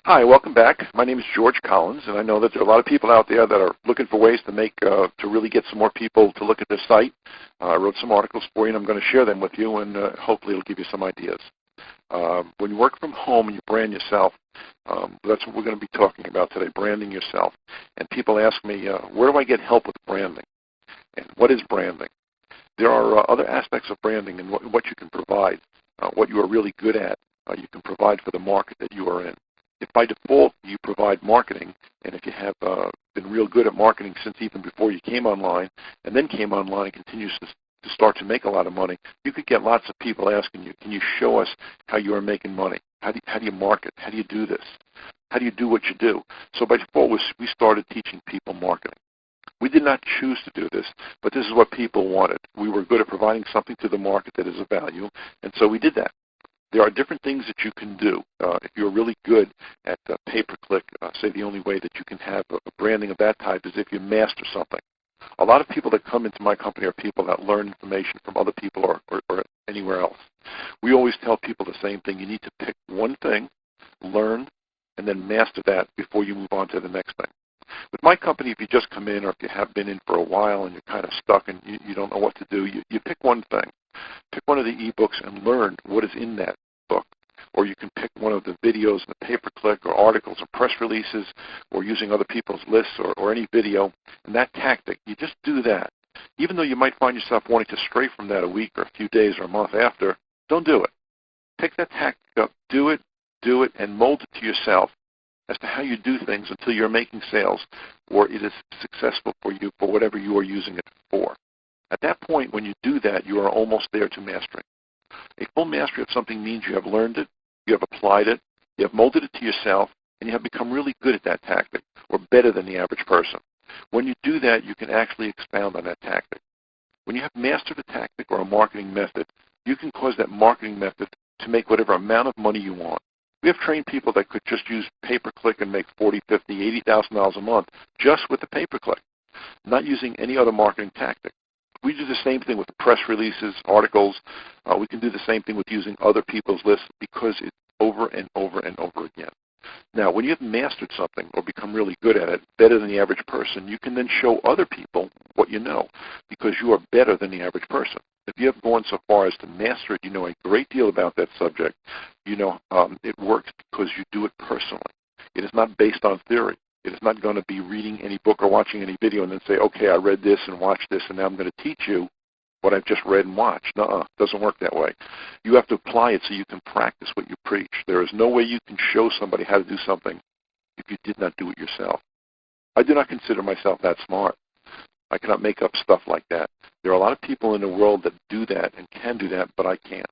Hi, welcome back. My name is George Collins, and I know that there are a lot of people out there that are looking for ways to to really get some more people to look at this site. I wrote some articles for you, and I'm going to share them with you, and hopefully it'll give you some ideas. When you work from home and you brand yourself, that's what we're going to be talking about today, branding yourself. And people ask me, where do I get help with branding? And what is branding? There are other aspects of branding and what you can provide, what you are really good at. You can provide for the market that you are in. If by default you provide marketing, and if you have been real good at marketing since even before you came online, and then came online and continues to start to make a lot of money, you could get lots of people asking you, can you show us how you are making money? How do you market? How do you do this? How do you do what you do? So by default, we started teaching people marketing. We did not choose to do this, but this is what people wanted. We were good at providing something to the market that is of value, and so we did that. There are different things that you can do. If you're really good at pay-per-click, say the only way that you can have a branding of that type is if you master something. A lot of people that come into my company are people that learn information from other people or anywhere else. We always tell people the same thing. You need to pick one thing, learn, and then master that before you move on to the next thing. With my company, if you just come in or if you have been in for a while and you're kind of stuck and you don't know what to do, you pick one thing. Pick one of the e-books and learn what is in that book. Or you can pick one of the videos in the pay-per-click or articles or press releases or using other people's lists or any video. And that tactic, you just do that. Even though you might find yourself wanting to stray from that a week or a few days or a month after, don't do it. Pick that tactic up, do it, and mold it to yourself as to how you do things until you're making sales or it is successful for you for whatever you are using it for. At that point, when you do that, you are almost there to mastering. A full mastery of something means you have learned it, you have applied it, you have molded it to yourself, and you have become really good at that tactic, or better than the average person. When you do that, you can actually expound on that tactic. When you have mastered a tactic or a marketing method, you can cause that marketing method to make whatever amount of money you want. We have trained people that could just use pay-per-click and make $40,000, $50,000, $80,000 a month just with the pay-per-click, not using any other marketing tactic. We do the same thing with press releases, articles. We can do the same thing with using other people's lists because it's over and over and over again. Now, when you have mastered something or become really good at it, better than the average person, you can then show other people what you know because you are better than the average person. If you have gone so far as to master it, you know a great deal about that subject. You know it works because you do it personally. It is not based on theory. It is not going to be reading any book or watching any video and then say, okay, I read this and watched this, and now I'm going to teach you what I've just read and watched. No, it doesn't work that way. You have to apply it so you can practice what you preach. There is no way you can show somebody how to do something if you did not do it yourself. I do not consider myself that smart. I cannot make up stuff like that. There are a lot of people in the world that do that and can do that, but I can't.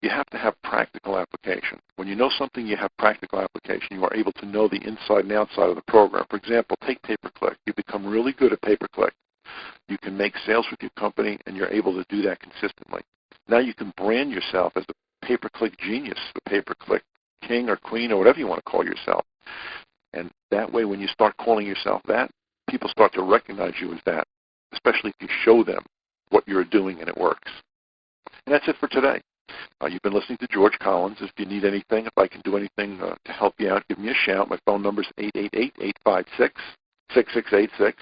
You have to have practical application. When you know something, you have practical application. You are able to know the inside and outside of the program. For example, take pay-per-click. You become really good at pay-per-click. You can make sales with your company, and you're able to do that consistently. Now you can brand yourself as the pay-per-click genius, the pay-per-click king or queen or whatever you want to call yourself. And that way, when you start calling yourself that, people start to recognize you as that, especially if you show them what you're doing and it works. And that's it for today. You've been listening to George Collins. If you need anything, if I can do anything to help you out, give me a shout. My phone number is 888-856-6686,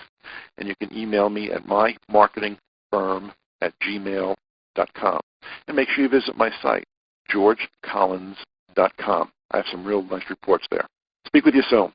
and you can email me at mymarketingfirm@gmail.com. And make sure you visit my site, georgecollins.com. I have some real nice reports there. Speak with you soon.